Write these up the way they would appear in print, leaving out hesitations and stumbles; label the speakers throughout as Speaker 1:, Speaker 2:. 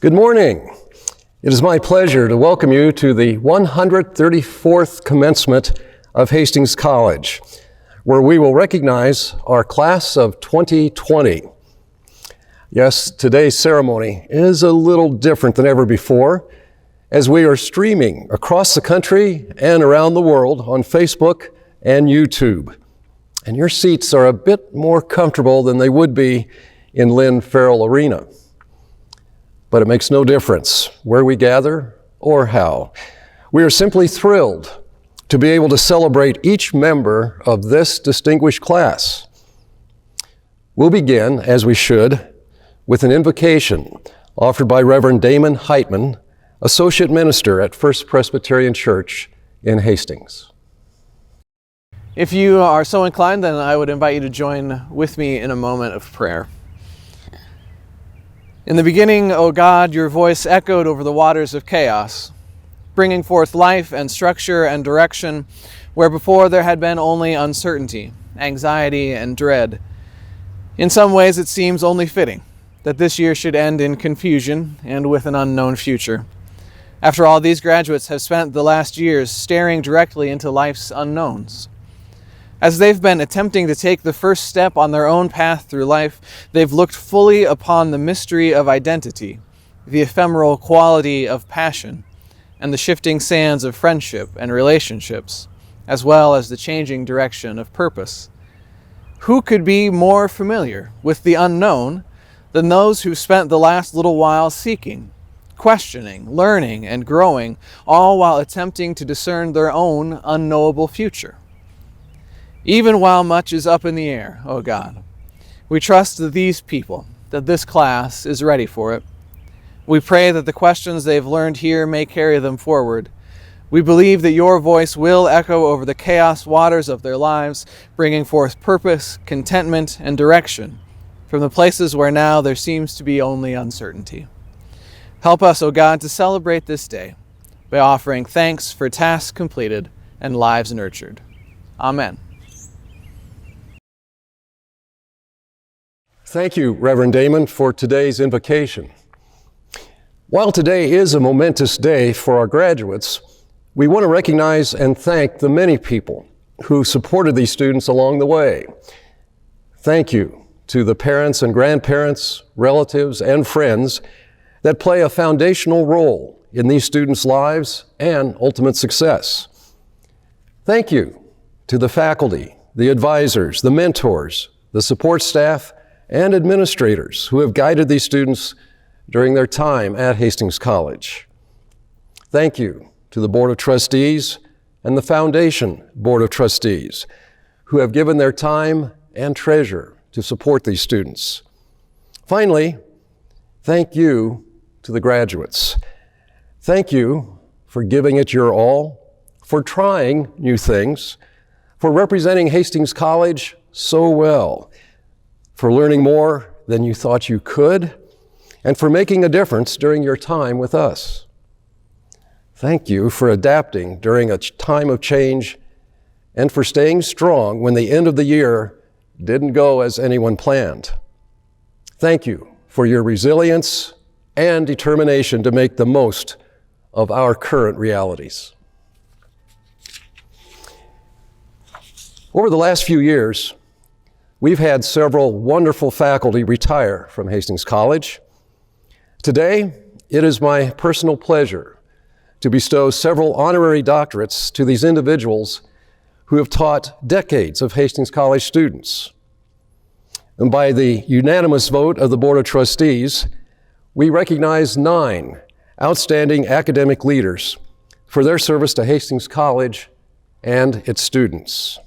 Speaker 1: Good morning. It is my pleasure to welcome you to the 134th commencement of Hastings College, where we will recognize our class of 2020. Yes, today's ceremony is a little different than ever before, as we are streaming across the country and around the world on Facebook and YouTube. And your seats are a bit more comfortable than they would be in Lynn Farrell Arena. But it makes no difference where we gather or how. We are simply thrilled to be able to celebrate each member of this distinguished class. We'll begin, as we should, with an invocation offered by Reverend Damon Heitman, Associate Minister at First Presbyterian Church in Hastings.
Speaker 2: If you are so inclined, then I would invite you to join with me in a moment of prayer. In the beginning, O God, your voice echoed over the waters of chaos, bringing forth life and structure and direction where before there had been only uncertainty, anxiety, and dread. In some ways, it seems only fitting that this year should end in confusion and with an unknown future. After all, these graduates have spent the last years staring directly into life's unknowns. As they've been attempting to take the first step on their own path through life, they've looked fully upon the mystery of identity, the ephemeral quality of passion, and the shifting sands of friendship and relationships, as well as the changing direction of purpose. Who could be more familiar with the unknown than those who spent the last little while seeking, questioning, learning, and growing, all while attempting to discern their own unknowable future? Even while much is up in the air, O God, we trust that these people, that this class is ready for it. We pray that the questions they've learned here may carry them forward. We believe that your voice will echo over the chaos waters of their lives, bringing forth purpose, contentment, and direction from the places where now there seems to be only uncertainty. Help us, O God, to celebrate this day by offering thanks for tasks completed and lives nurtured. Amen.
Speaker 1: Thank you, Reverend Damon, for today's invocation. While today is a momentous day for our graduates, we want to recognize and thank the many people who supported these students along the way. Thank you to the parents and grandparents, relatives, and friends that play a foundational role in these students' lives and ultimate success. Thank you to the faculty, the advisors, the mentors, the support staff, and administrators who have guided these students during their time at Hastings College. Thank you to the Board of Trustees and the Foundation Board of Trustees who have given their time and treasure to support these students. Finally, thank you to the graduates. Thank you for giving it your all, for trying new things, for representing Hastings College so well, for learning more than you thought you could, and for making a difference during your time with us. Thank you for adapting during a time of change and for staying strong when the end of the year didn't go as anyone planned. Thank you for your resilience and determination to make the most of our current realities. Over the last few years, we've had several wonderful faculty retire from Hastings College. Today, it is my personal pleasure to bestow several honorary doctorates to these individuals who have taught decades of Hastings College students. And by the unanimous vote of the Board of Trustees, we recognize 9 outstanding academic leaders for their service to Hastings College and its students.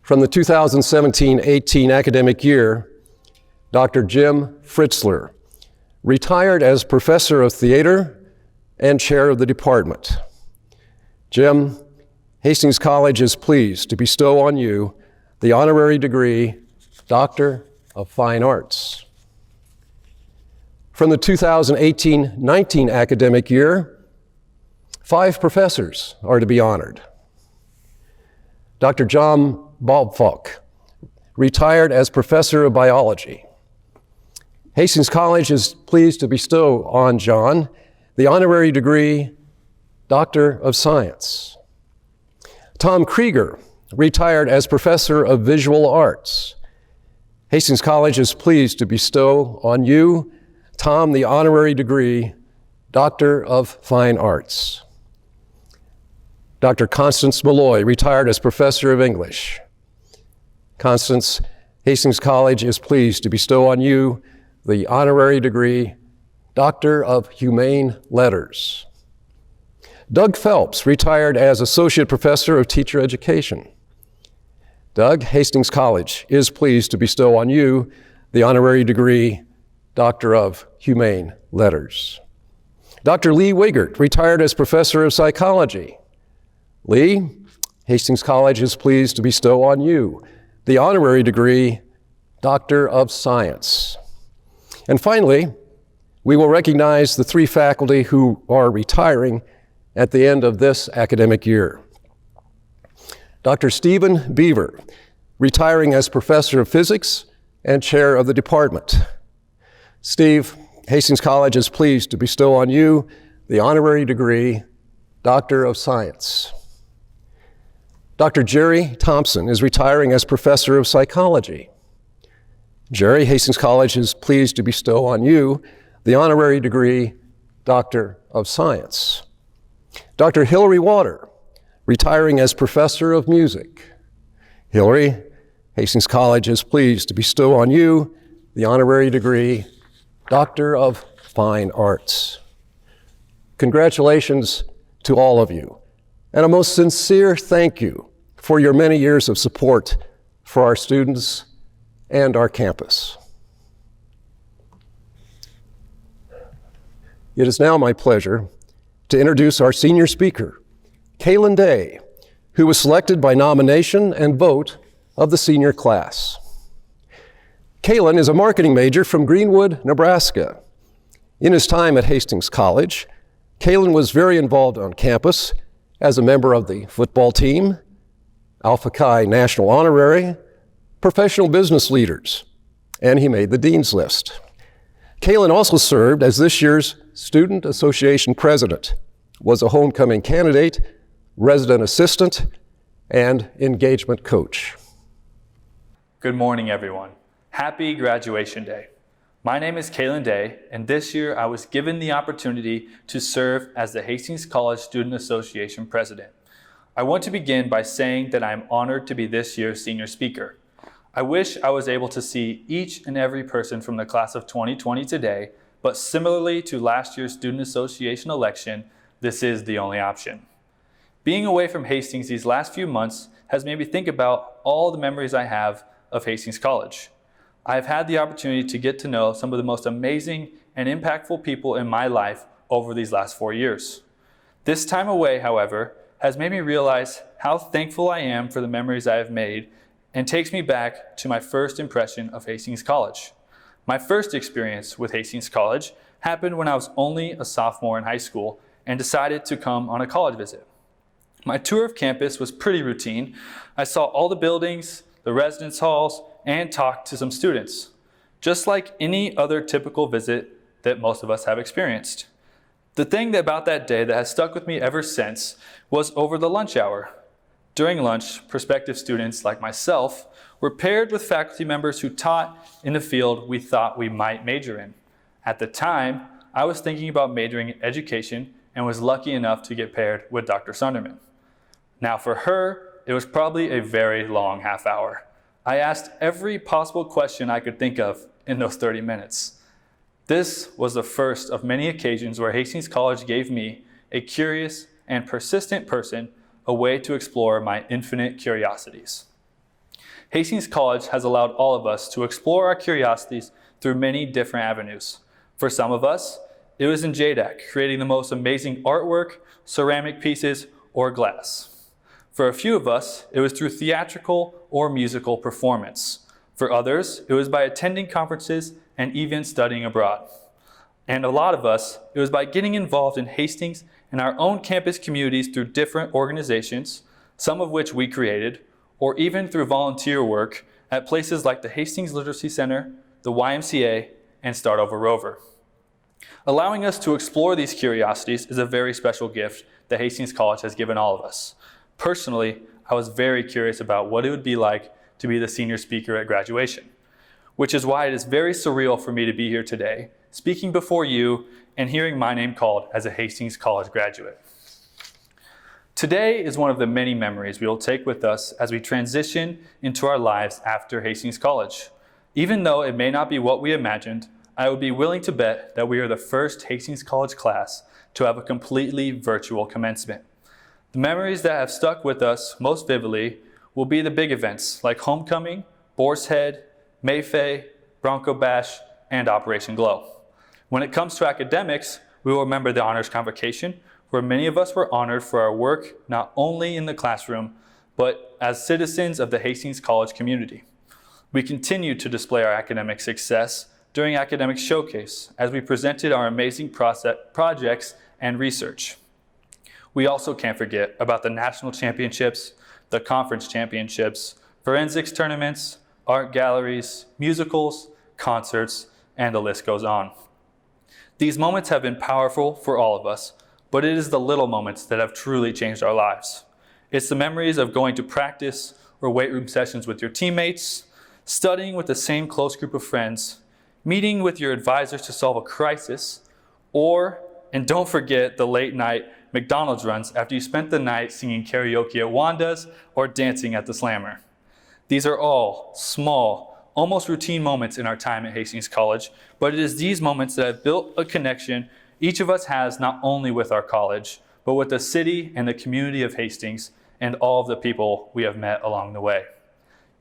Speaker 1: From the 2017-18 academic year, Dr. Jim Fritzler retired as Professor of Theater and Chair of the Department. Jim, Hastings College is pleased to bestow on you the honorary degree, Doctor of Fine Arts. From the 2018-19 academic year, 5 professors are to be honored. Dr. John Bobfalk retired as Professor of Biology. Hastings College is pleased to bestow on John the honorary degree, Doctor of Science. Tom Krieger retired as Professor of Visual Arts. Hastings College is pleased to bestow on you, Tom, the honorary degree, Doctor of Fine Arts. Dr. Constance Malloy retired as Professor of English. Constance, Hastings College is pleased to bestow on you the honorary degree, Doctor of Humane Letters. Doug Phelps retired as Associate Professor of Teacher Education. Doug, Hastings College is pleased to bestow on you the honorary degree, Doctor of Humane Letters. Dr. Lee Wigert retired as Professor of Psychology. Lee, Hastings College is pleased to bestow on you the honorary degree, Doctor of Science. And finally, we will recognize the 3 faculty who are retiring at the end of this academic year. Dr. Stephen Beaver, retiring as Professor of Physics and Chair of the Department. Steve, Hastings College is pleased to bestow on you the honorary degree, Doctor of Science. Dr. Jerry Thompson is retiring as Professor of Psychology. Jerry, Hastings College is pleased to bestow on you the honorary degree, Doctor of Science. Dr. Hilary Water, retiring as Professor of Music. Hilary, Hastings College is pleased to bestow on you the honorary degree, Doctor of Fine Arts. Congratulations to all of you, and a most sincere thank you for your many years of support for our students and our campus. It is now my pleasure to introduce our senior speaker, Kaylin Day, who was selected by nomination and vote of the senior class. Kaylin is a marketing major from Greenwood, Nebraska. In his time at Hastings College, Kaylin was very involved on campus as a member of the football team, Alpha Chi National Honorary, professional business leaders, and he made the Dean's List. Kaylin also served as this year's Student Association President, was a homecoming candidate, resident assistant, and engagement coach.
Speaker 3: Good morning, everyone. Happy Graduation Day. My name is Kaylin Day, and this year I was given the opportunity to serve as the Hastings College Student Association President. I want to begin by saying that I am honored to be this year's senior speaker. I wish I was able to see each and every person from the class of 2020 today, but similarly to last year's Student Association election, this is the only option. Being away from Hastings these last few months has made me think about all the memories I have of Hastings College. I have had the opportunity to get to know some of the most amazing and impactful people in my life over these last 4 years. This time away, however, has made me realize how thankful I am for the memories I have made and takes me back to my first impression of Hastings College. My first experience with Hastings College happened when I was only a sophomore in high school and decided to come on a college visit. My tour of campus was pretty routine. I saw all the buildings, the residence halls, and talked to some students, just like any other typical visit that most of us have experienced. The thing about that day that has stuck with me ever since was over the lunch hour. During lunch, prospective students like myself were paired with faculty members who taught in the field we thought we might major in. At the time, I was thinking about majoring in education and was lucky enough to get paired with Dr. Sunderman. Now for her, it was probably a very long half hour. I asked every possible question I could think of in those 30 minutes. This was the first of many occasions where Hastings College gave me, a curious and persistent person, a way to explore my infinite curiosities. Hastings College has allowed all of us to explore our curiosities through many different avenues. For some of us, it was in JDAC, creating the most amazing artwork, ceramic pieces, or glass. For a few of us, it was through theatrical or musical performance. For others, it was by attending conferences and even studying abroad. And a lot of us, it was by getting involved in Hastings and our own campus communities through different organizations, some of which we created, or even through volunteer work at places like the Hastings Literacy Center, the YMCA, and Start Over Rover. Allowing us to explore these curiosities is a very special gift that Hastings College has given all of us. Personally, I was very curious about what it would be like to be the senior speaker at graduation, which is why it is very surreal for me to be here today, speaking before you and hearing my name called as a Hastings College graduate. Today is one of the many memories we will take with us as we transition into our lives after Hastings College. Even though it may not be what we imagined, I would be willing to bet that we are the first Hastings College class to have a completely virtual commencement. The memories that have stuck with us most vividly will be the big events like Homecoming, Boar's Head, Mayfay, Bronco Bash, and Operation Glow. When it comes to academics, we will remember the Honors Convocation, where many of us were honored for our work not only in the classroom, but as citizens of the Hastings College community. We continued to display our academic success during Academic Showcase as we presented our amazing projects and research. We also can't forget about the national championships, the conference championships, forensics tournaments, art galleries, musicals, concerts, and the list goes on. These moments have been powerful for all of us, but it is the little moments that have truly changed our lives. It's the memories of going to practice or weight room sessions with your teammates, studying with the same close group of friends, meeting with your advisors to solve a crisis, and don't forget the late night McDonald's runs after you spent the night singing karaoke at Wanda's or dancing at the Slammer. These are all small, almost routine moments in our time at Hastings College, but it is these moments that have built a connection each of us has not only with our college, but with the city and the community of Hastings and all of the people we have met along the way.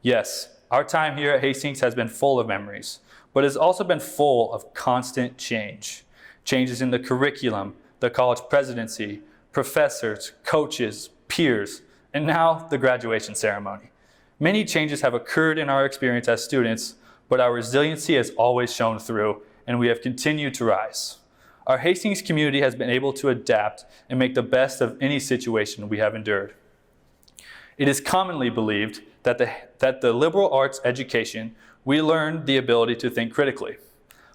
Speaker 3: Yes, our time here at Hastings has been full of memories, but it has also been full of constant change. Changes in the curriculum, the college presidency, professors, coaches, peers, and now the graduation ceremony. Many changes have occurred in our experience as students, but our resiliency has always shown through, and we have continued to rise. Our Hastings community has been able to adapt and make the best of any situation we have endured. It is commonly believed that the liberal arts education, we learn the ability to think critically.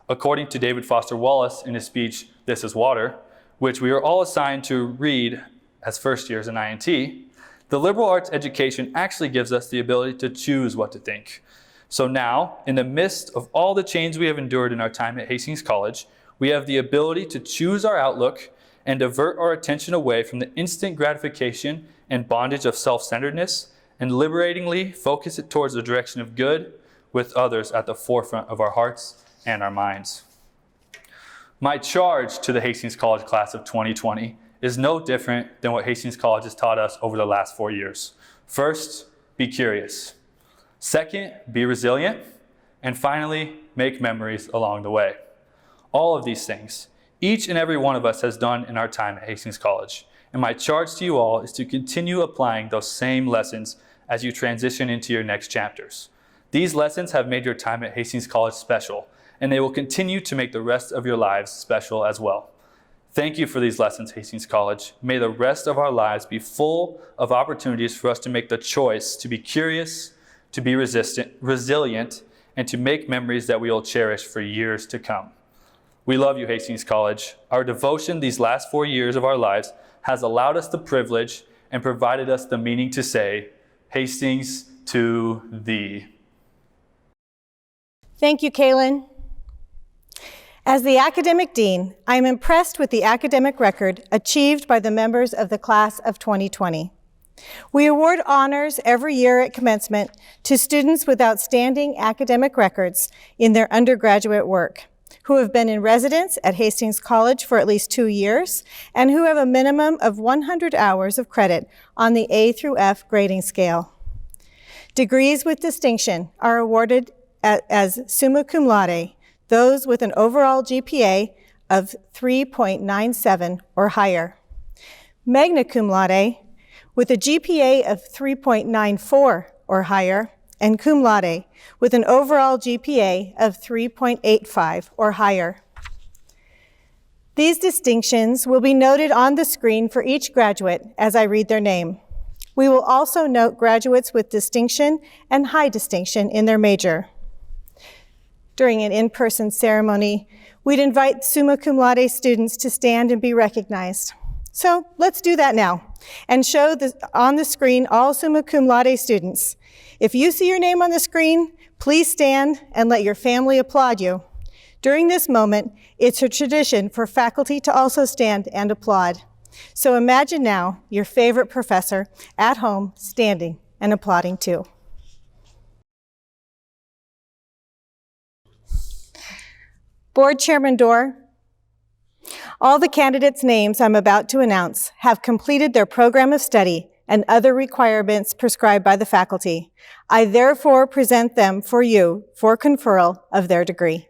Speaker 3: According to David Foster Wallace in his speech, "This is Water," which we are all assigned to read as first years in INT, the liberal arts education actually gives us the ability to choose what to think. So now, in the midst of all the change we have endured in our time at Hastings College, we have the ability to choose our outlook and divert our attention away from the instant gratification and bondage of self-centeredness and liberatingly focus it towards the direction of good with others at the forefront of our hearts and our minds. My charge to the Hastings College class of 2020 is no different than what Hastings College has taught us over the last 4 years. First, be curious. Second, be resilient. And finally, make memories along the way. All of these things, each and every one of us has done in our time at Hastings College. And my charge to you all is to continue applying those same lessons as you transition into your next chapters. These lessons have made your time at Hastings College special, and they will continue to make the rest of your lives special as well. Thank you for these lessons, Hastings College. May the rest of our lives be full of opportunities for us to make the choice to be curious, to be resilient, and to make memories that we will cherish for years to come. We love you, Hastings College. Our devotion these last 4 years of our lives has allowed us the privilege and provided us the meaning to say, Hastings to thee.
Speaker 4: Thank you, Kaylin. As the academic dean, I am impressed with the academic record achieved by the members of the class of 2020. We award honors every year at commencement to students with outstanding academic records in their undergraduate work, who have been in residence at Hastings College for at least 2 years, and who have a minimum of 100 hours of credit on the A through F grading scale. Degrees with distinction are awarded as summa cum laude, those with an overall GPA of 3.97 or higher. Magna cum laude, with a GPA of 3.94 or higher, and cum laude, with an overall GPA of 3.85 or higher. These distinctions will be noted on the screen for each graduate as I read their name. We will also note graduates with distinction and high distinction in their major. During an in-person ceremony, we'd invite summa cum laude students to stand and be recognized. So let's do that now and show on the screen all summa cum laude students. If you see your name on the screen, please stand and let your family applaud you. During this moment, it's a tradition for faculty to also stand and applaud. So imagine now your favorite professor at home standing and applauding too. Board Chairman Dorr, all the candidates' names I'm about to announce have completed their program of study and other requirements prescribed by the faculty. I therefore present them for you for conferral of their degree.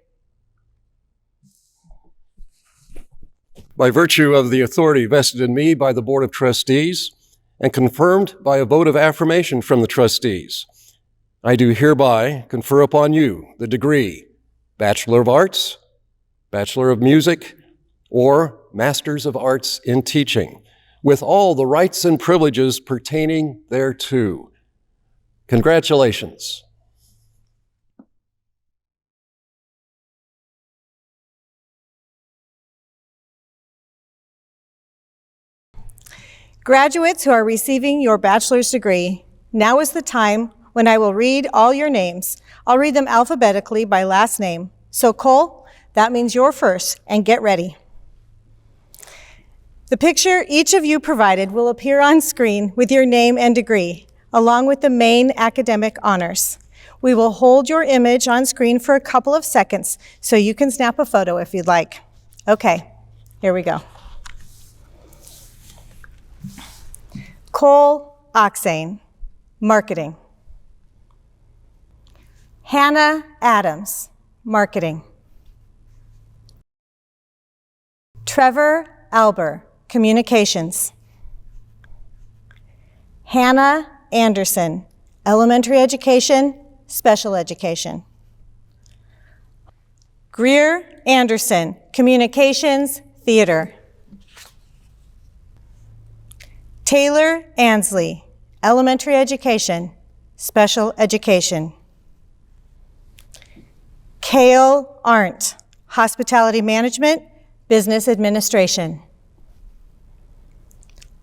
Speaker 1: By virtue of the authority vested in me by the Board of Trustees and confirmed by a vote of affirmation from the trustees, I do hereby confer upon you the degree Bachelor of Arts, Bachelor of Music, or Masters of Arts in Teaching, with all the rights and privileges pertaining thereto. Congratulations.
Speaker 4: Graduates who are receiving your bachelor's degree, now is the time when I will read all your names. I'll read them alphabetically by last name. So Cole, that means you're first, and get ready. The picture each of you provided will appear on screen with your name and degree, along with the main academic honors. We will hold your image on screen for a couple of seconds so you can snap a photo if you'd like. Okay, here we go. Cole Oxane, Marketing. Hannah Adams, Marketing. Trevor Alber, Communications. Hannah Anderson, Elementary Education, Special Education. Greer Anderson, Communications, Theater. Taylor Ansley, Elementary Education, Special Education. Cale Arndt, Hospitality Management, Business Administration.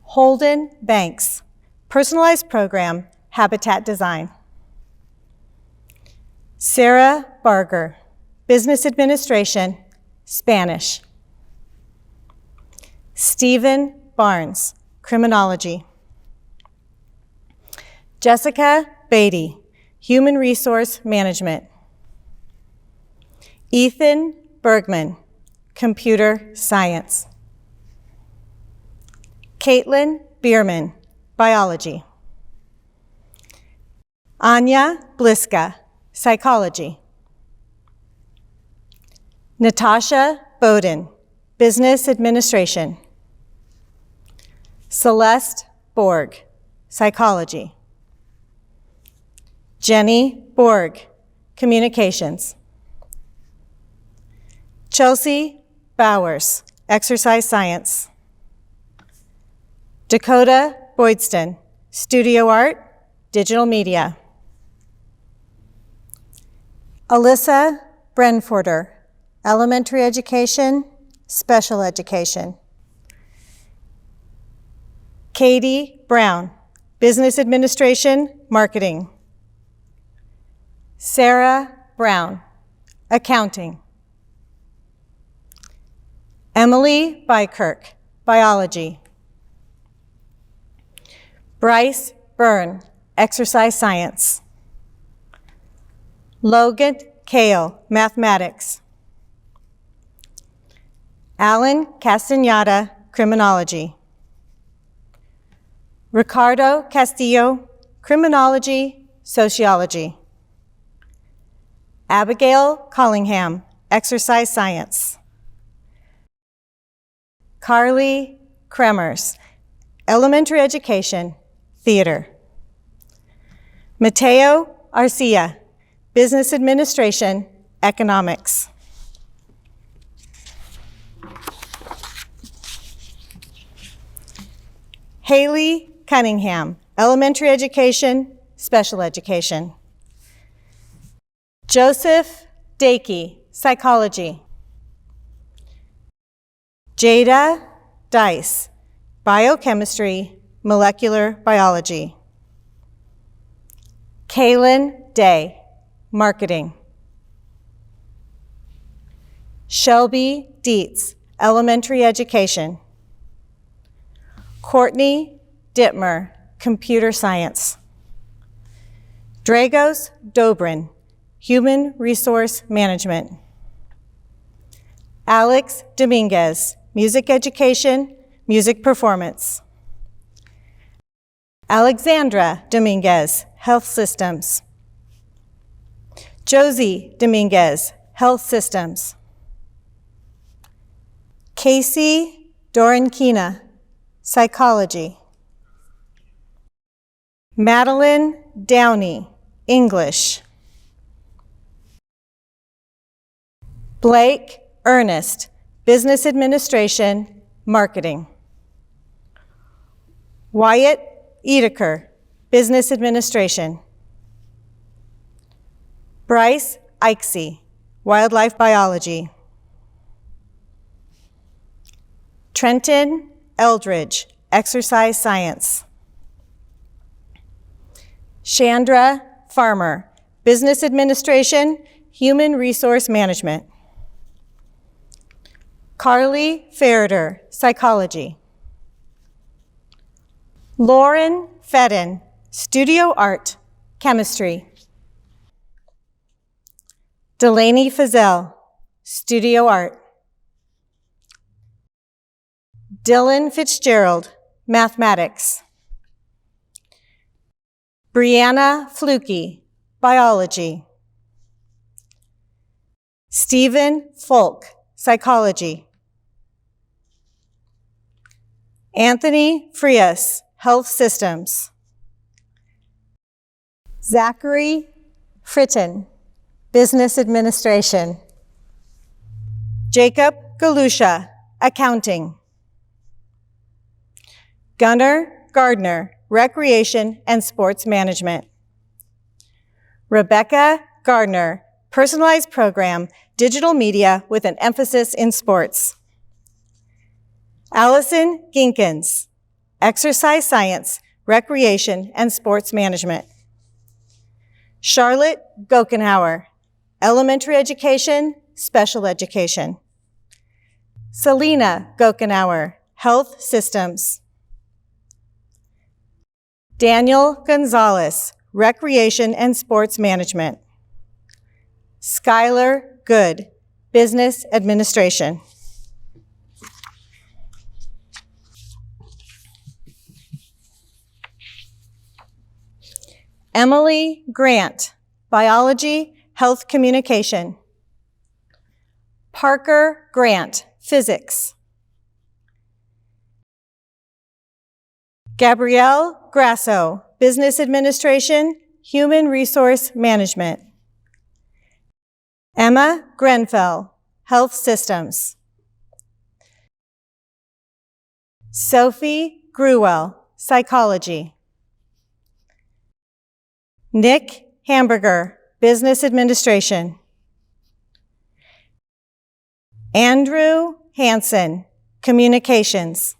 Speaker 4: Holden Banks, Personalized Program, Habitat Design. Sarah Barger, Business Administration, Spanish. Stephen Barnes, Criminology. Jessica Beatty, Human Resource Management. Ethan Bergman, Computer Science. Caitlin Bierman, Biology. Anya Bliska, Psychology. Natasha Bowden, Business Administration. Celeste Borg, Psychology. Jenny Borg, Communications. Chelsea Bowers, Exercise Science. Dakota Boydston, Studio Art, Digital Media. Alyssa Brenforder, Elementary Education, Special Education. Katie Brown, Business Administration, Marketing. Sarah Brown, Accounting. Emily Bykirk, Biology. Bryce Byrne, Exercise Science. Logan Kale, Mathematics. Alan Castagnata, Criminology. Ricardo Castillo, Criminology, Sociology. Abigail Collingham, Exercise Science. Carly Kremers, Elementary Education, Theater. Mateo Arcia, Business Administration, Economics. Haley Cunningham, Elementary Education, Special Education. Joseph Dakey, Psychology. Jada Dice, Biochemistry, Molecular Biology. Kaylin Day, Marketing. Shelby Dietz, Elementary Education. Courtney Dittmer, Computer Science. Dragos Dobrin, Human Resource Management. Alex Dominguez, Music Education, Music Performance. Alexandra Dominguez, Health Systems. Josie Dominguez, Health Systems. Casey Dorenkina, Psychology. Madeline Downey, English. Blake Ernest, Business Administration, Marketing. Wyatt Edeker, Business Administration. Bryce Ikesey, Wildlife Biology. Trenton Eldridge, Exercise Science. Chandra Farmer, Business Administration, Human Resource Management. Carly Ferreter, Psychology. Lauren Fedden, Studio Art, Chemistry. Delaney Fazell, Studio Art. Dylan Fitzgerald, Mathematics. Brianna Fluke, Biology. Stephen Folk, Psychology. Anthony Frias, Health Systems. Zachary Fritton, Business Administration. Jacob Galusha, Accounting. Gunnar Gardner, Recreation and Sports Management. Rebecca Gardner, Personalized Program, Digital Media with an emphasis in sports. Allison Ginkins, Exercise Science, Recreation and Sports Management. Charlotte Gokenhauer, Elementary Education, Special Education. Selena Gokenhauer, Health Systems. Daniel Gonzalez, Recreation and Sports Management. Skylar Good, Business Administration. Emily Grant, Biology, Health Communication. Parker Grant, Physics. Gabrielle Grasso, Business Administration, Human Resource Management. Emma Grenfell, Health Systems. Sophie Gruwell, Psychology. Nick Hamburger, Business Administration. Andrew Hansen, Communications.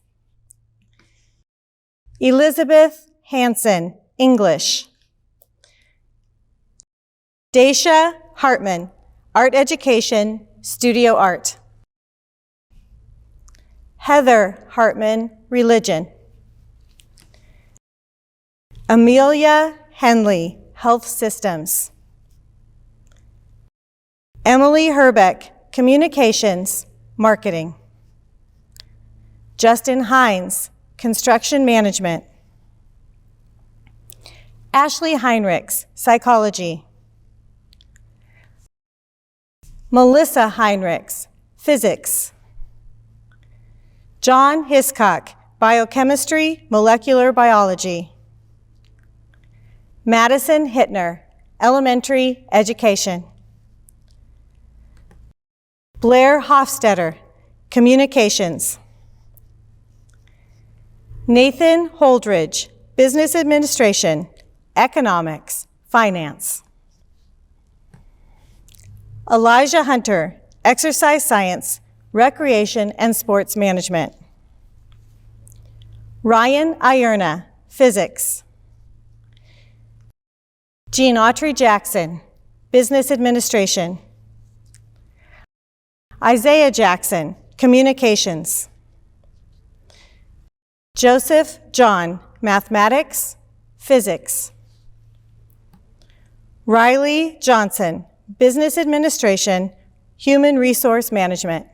Speaker 4: Elizabeth Hansen, English. Daisha Hartman, Art Education, Studio Art. Heather Hartman, Religion. Amelia Henley, Health Systems. Emily Herbeck, Communications, Marketing. Justin Hines, Construction Management. Ashley Heinrichs, Psychology. Melissa Heinrichs, Physics. John Hiscock, Biochemistry, Molecular Biology. Madison Hittner, Elementary Education. Blair Hofstetter, Communications. Nathan Holdridge, Business Administration, Economics, Finance. Elijah Hunter, Exercise Science, Recreation and Sports Management. Ryan Ierna, Physics. Jean Autry Jackson, Business Administration. Isaiah Jackson, Communications. Joseph John, Mathematics, Physics. Riley Johnson, Business Administration, Human Resource Management.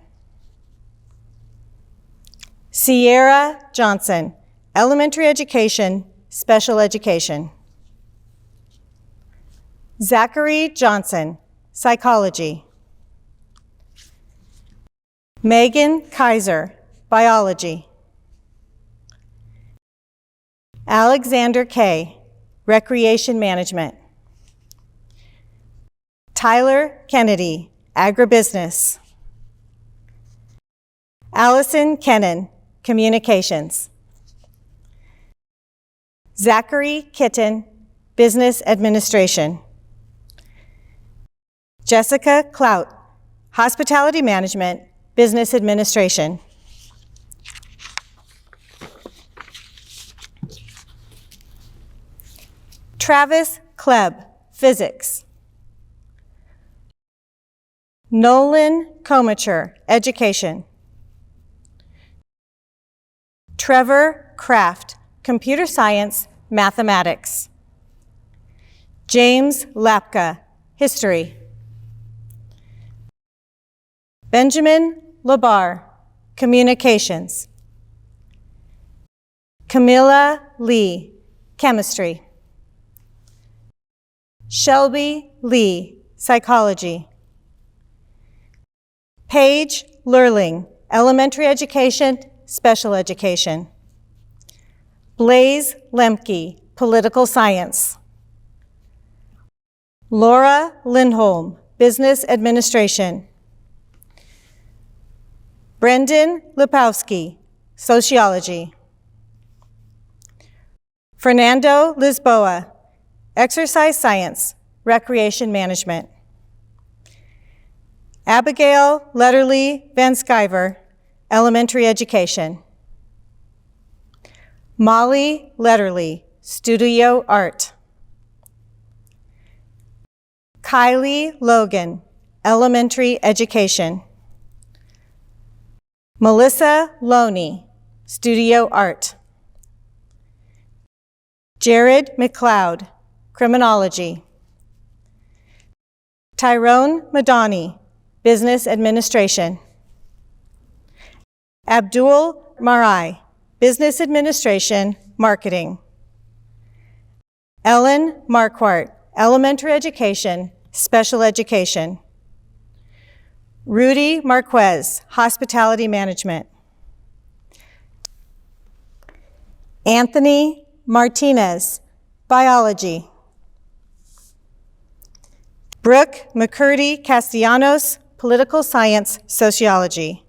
Speaker 4: Sierra Johnson, Elementary Education, Special Education. Zachary Johnson, Psychology. Megan Kaiser, Biology. Alexander Kay, Recreation Management. Tyler Kennedy, Agribusiness. Allison Kennan, Communications. Zachary Kitten, Business Administration. Jessica Clout, Hospitality Management, Business Administration. Travis Klebb, Physics. Nolan Comacher, Education. Trevor Kraft, Computer Science, Mathematics. James Lapka, History. Benjamin Labar, Communications. Camilla Lee, Chemistry. Shelby Lee, Psychology. Paige Lurling, Elementary Education, Special Education. Blaise Lemke, Political Science. Laura Lindholm, Business Administration. Brendan Lipowski, Sociology. Fernando Lisboa, Exercise Science, Recreation Management. Abigail Letterly Van Sciver, Elementary Education. Molly Letterly, Studio Art. Kylie Logan, Elementary Education. Melissa Loney, Studio Art. Jared McLeod, Criminology. Tyrone Madani, Business Administration. Abdul Marai, Business Administration, Marketing. Ellen Marquardt, Elementary Education, Special Education. Rudy Marquez, Hospitality Management. Anthony Martinez, Biology. Brooke McCurdy Castellanos, Political Science, Sociology.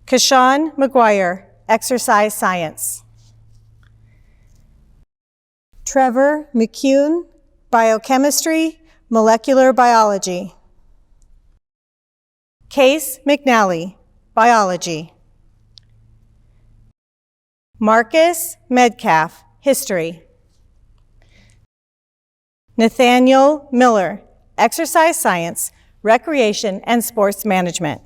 Speaker 4: Kashawn McGuire, Exercise Science. Trevor McCune, Biochemistry, Molecular Biology. Case McNally, Biology. Marcus Medcalf, History. Nathaniel Miller, Exercise Science, Recreation and Sports Management.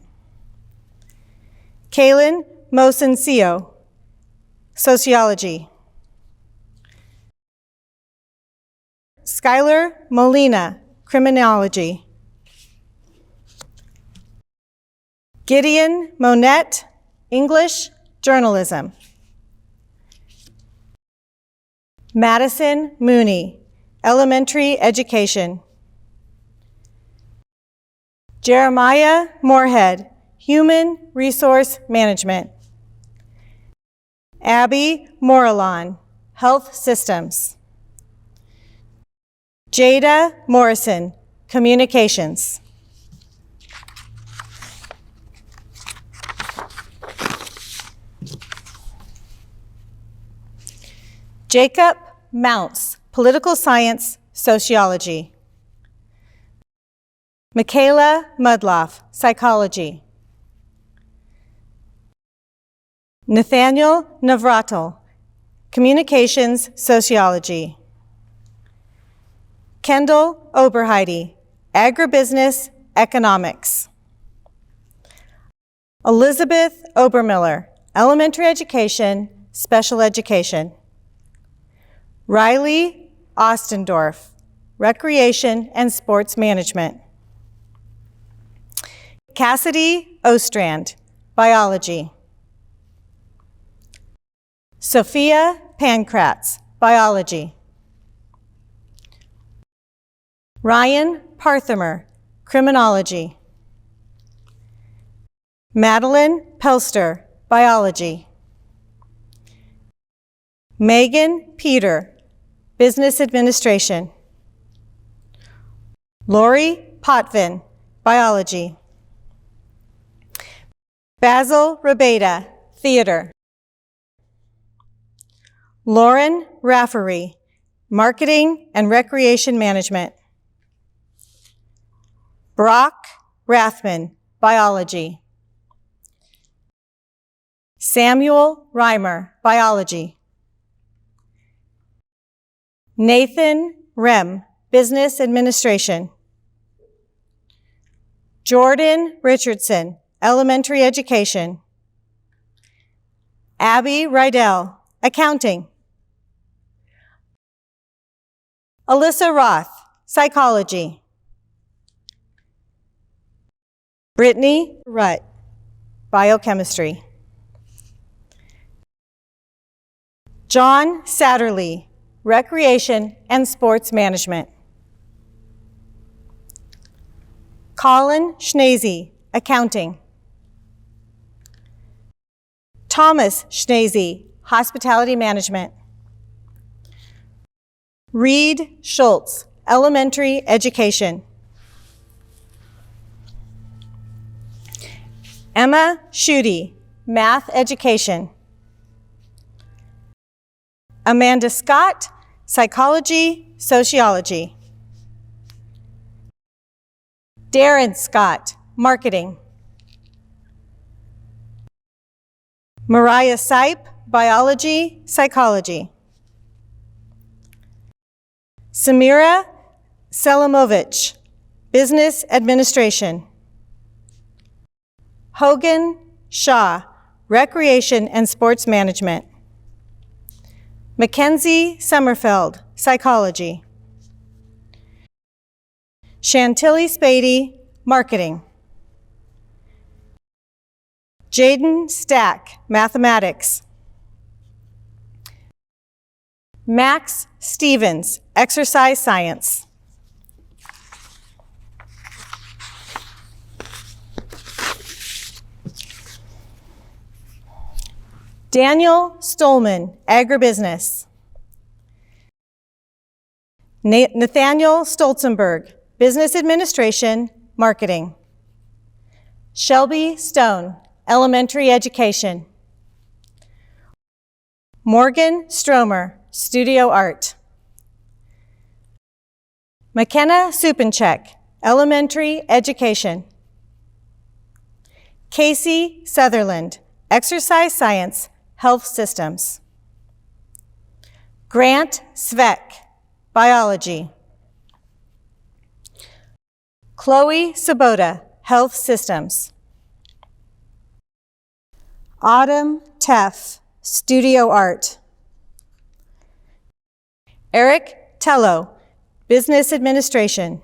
Speaker 4: Kaylin Mosencio, Sociology. Skylar Molina, Criminology. Gideon Monette, English, Journalism. Madison Mooney, Elementary Education. Jeremiah Moorhead, Human Resource Management. Abby Morillon, Health Systems. Jada Morrison, Communications. Jacob Mounts, Political Science, Sociology. Michaela Mudloff, Psychology. Nathaniel Navratil, Communications, Sociology. Kendall Oberheide, Agribusiness, Economics. Elizabeth Obermiller, Elementary Education, Special Education. Riley Ostendorf, Recreation and Sports Management. Cassidy Ostrand, Biology. Sophia Pankratz, Biology. Ryan Parthamer, Criminology. Madeline Pelster, Biology. Megan Peter, Business Administration. Lori Potvin, Biology. Basil Rabeda, Theater. Lauren Rafferty, Marketing and Recreation Management. Brock Rathman, Biology. Samuel Reimer, Biology. Nathan Rem, Business Administration. Jordan Richardson, Elementary Education. Abby Rydell, Accounting. Alyssa Roth, Psychology. Brittany Rutt, Biochemistry. John Satterley, Recreation and Sports Management. Colin Schnazy, Accounting. Thomas Schnazy, Hospitality Management. Reed Schultz, Elementary Education. Emma Schutte, Math Education. Amanda Scott, Psychology, Sociology. Darren Scott, Marketing. Mariah Sipe, Biology, Psychology. Samira Selamovich, Business Administration. Hogan Shaw, Recreation and Sports Management. Mackenzie Summerfeld, Psychology. Chantilly Spady, Marketing. Jaden Stack, Mathematics. Max Stevens, Exercise Science. Daniel Stolman, Agribusiness. Nathaniel Stolzenberg, Business Administration, Marketing. Shelby Stone, Elementary Education. Morgan Stromer, Studio Art. McKenna Supanchek, Elementary Education. Casey Sutherland, Exercise Science, Health Systems. Grant Svek, Biology. Chloe Sabota, Health Systems. Autumn Teff, Studio Art. Eric Tello, Business Administration.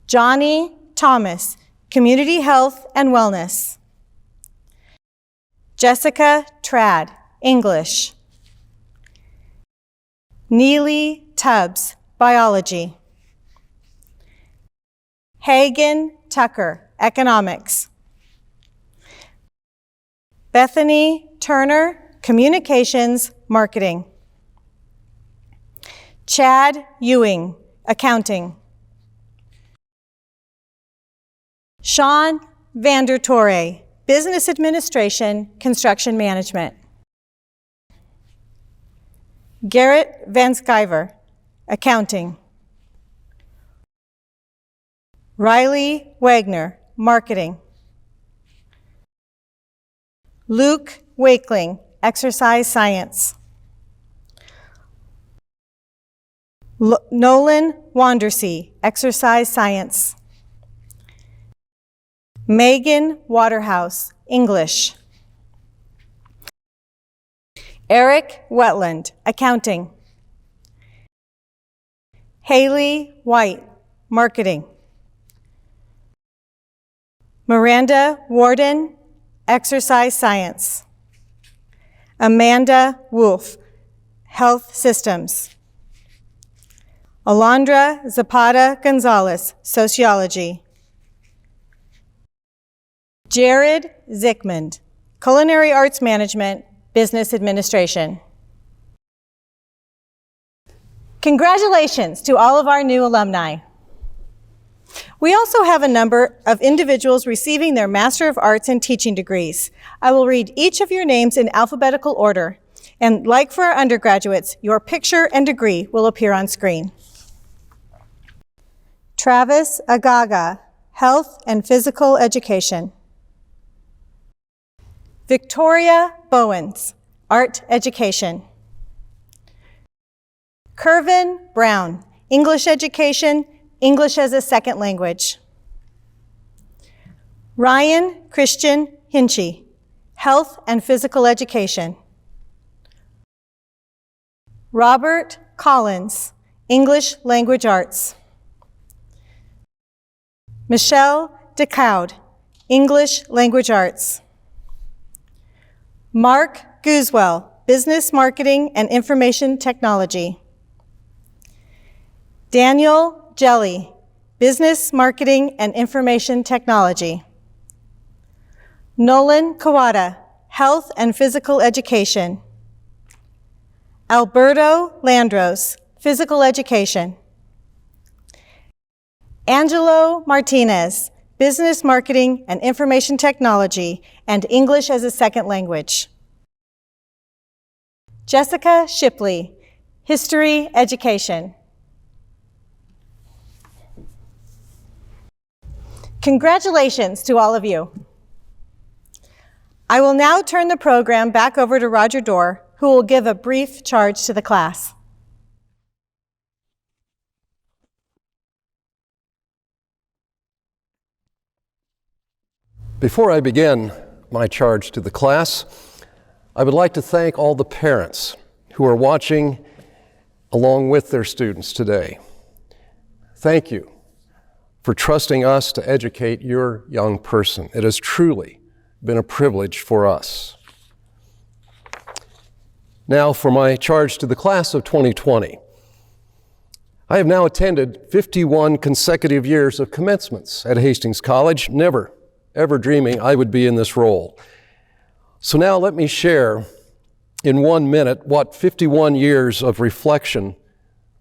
Speaker 4: Johnny Thomas, Community Health and Wellness. Jessica Trad, English. Neely Tubbs, Biology. Hagen Tucker, Economics. Bethany Turner, Communications, Marketing. Chad Ewing, Accounting. Sean Vandertore, Business Administration, Construction Management. Garrett Van Skyver, Accounting. Riley Wagner, Marketing. Luke Wakeling, Exercise Science. Nolan Wandersea, Exercise Science. Megan Waterhouse, English. Eric Wetland, Accounting. Haley White, Marketing. Miranda Warden, Exercise Science. Amanda Wolf, Health Systems. Alondra Zapata Gonzalez, Sociology. Jared Zickmund, Culinary Arts Management, Business Administration. Congratulations to all of our new alumni. We also have a number of individuals receiving their Master of Arts in Teaching degrees. I will read each of your names in alphabetical order, and like for our undergraduates, your picture and degree will appear on screen. Travis Agaga, Health and Physical Education. Victoria Bowens, Art Education. Kervin Brown, English Education, English as a Second Language. Ryan Christian Hinchy, Health and Physical Education. Robert Collins, English Language Arts. Michelle DeCoud, English Language Arts. Mark Guzwell, Business Marketing and Information Technology. Daniel Jelly, Business Marketing and Information Technology. Nolan Kawada, Health and Physical Education. Alberto Landros, Physical Education. Angelo Martinez, Business Marketing and Information Technology and English as a Second Language. Jessica Shipley, History Education. Congratulations to all of you. I will now turn the program back over to Roger Dorr, who will give a brief charge to the class.
Speaker 1: Before I begin my charge to the class, I would like to thank all the parents who are watching along with their students today. Thank you for trusting us to educate your young person. It has truly been a privilege for us. Now for my charge to the class of 2020. I have now attended 51 consecutive years of commencements at Hastings College, never ever dreaming I would be in this role. So now let me share in 1 minute what 51 years of reflection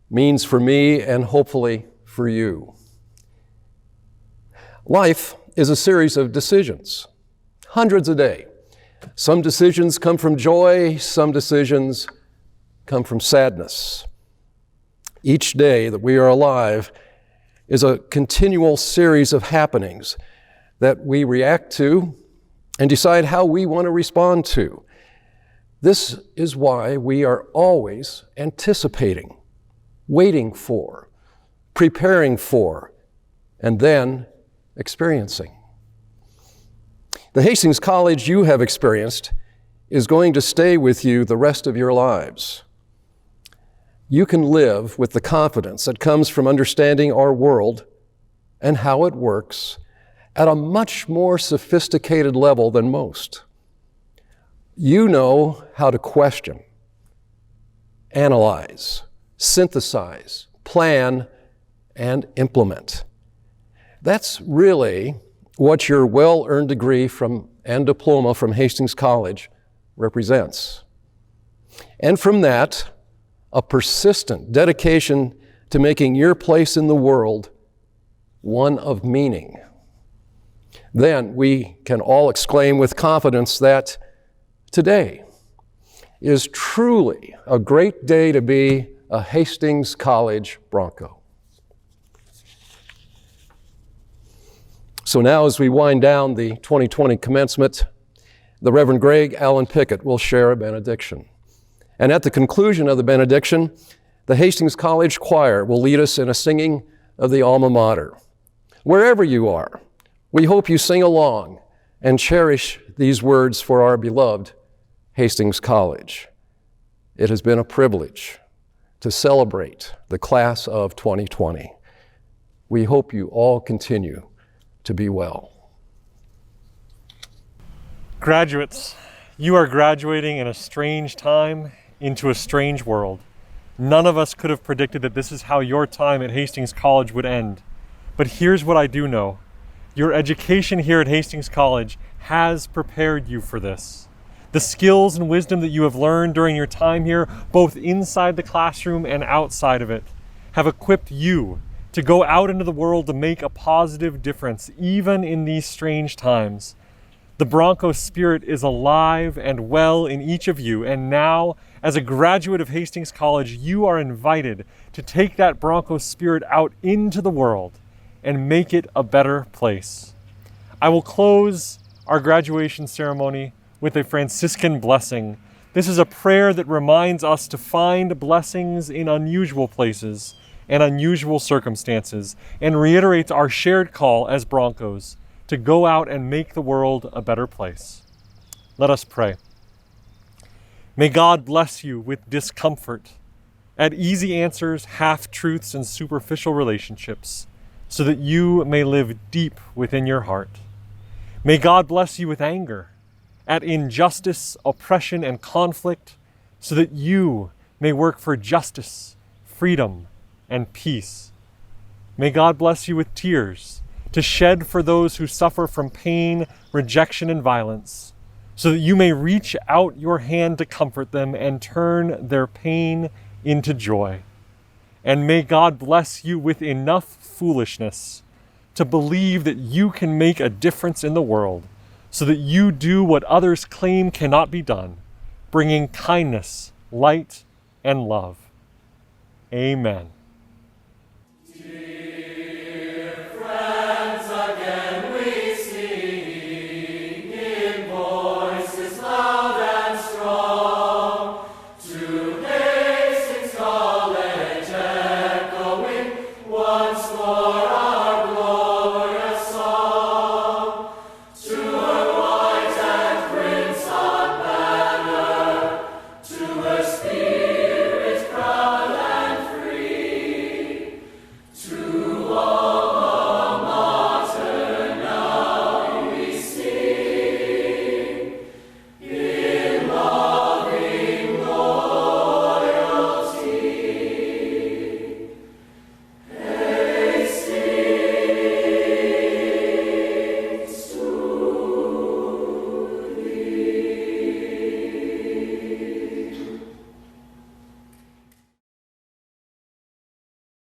Speaker 1: means for me and hopefully for you. Life is a series of decisions, hundreds a day. Some decisions come from joy, some decisions come from sadness. Each day that we are alive is a continual series of happenings that we react to and decide how we want to respond to. This is why we are always anticipating, waiting for, preparing for, and then experiencing. The Hastings College you have experienced is going to stay with you the rest of your lives. You can live with the confidence that comes from understanding our world and how it works at a much more sophisticated level than most. You know how to question, analyze, synthesize, plan, and implement. That's really what your well-earned degree and diploma from Hastings College represents. And from that, a persistent dedication to making your place in the world one of meaning. Then we can all exclaim with confidence that today is truly a great day to be a Hastings College Bronco. So now as we wind down the 2020 commencement, the Reverend Greg Allen Pickett will share a benediction. And at the conclusion of the benediction, the Hastings College Choir will lead us in a singing of the Alma Mater. Wherever you are, we hope you sing along and cherish these words for our beloved Hastings College. It has been a privilege to celebrate the class of 2020. We hope you all continue to be well.
Speaker 5: Graduates, you are graduating in a strange time into a strange world. None of us could have predicted that this is how your time at Hastings College would end. But here's what I do know. Your education here at Hastings College has prepared you for this. The skills and wisdom that you have learned during your time here, both inside the classroom and outside of it, have equipped you to go out into the world to make a positive difference, even in these strange times. The Bronco spirit is alive and well in each of you, and now, as a graduate of Hastings College, you are invited to take that Bronco spirit out into the world and make it a better place. I will close our graduation ceremony with a Franciscan blessing. This is a prayer that reminds us to find blessings in unusual places and unusual circumstances, and reiterates our shared call as Broncos to go out and make the world a better place. Let us pray. May God bless you with discomfort at easy answers, half-truths, and superficial relationships, so that you may live deep within your heart. May God bless you with anger at injustice, oppression, and conflict, so that you may work for justice, freedom, and peace. May God bless you with tears to shed for those who suffer from pain, rejection, and violence, so that you may reach out your hand to comfort them and turn their pain into joy. And may God bless you with enough foolishness to believe that you can make a difference in the world, so that you do what others claim cannot be done, bringing kindness, light, and love. Amen.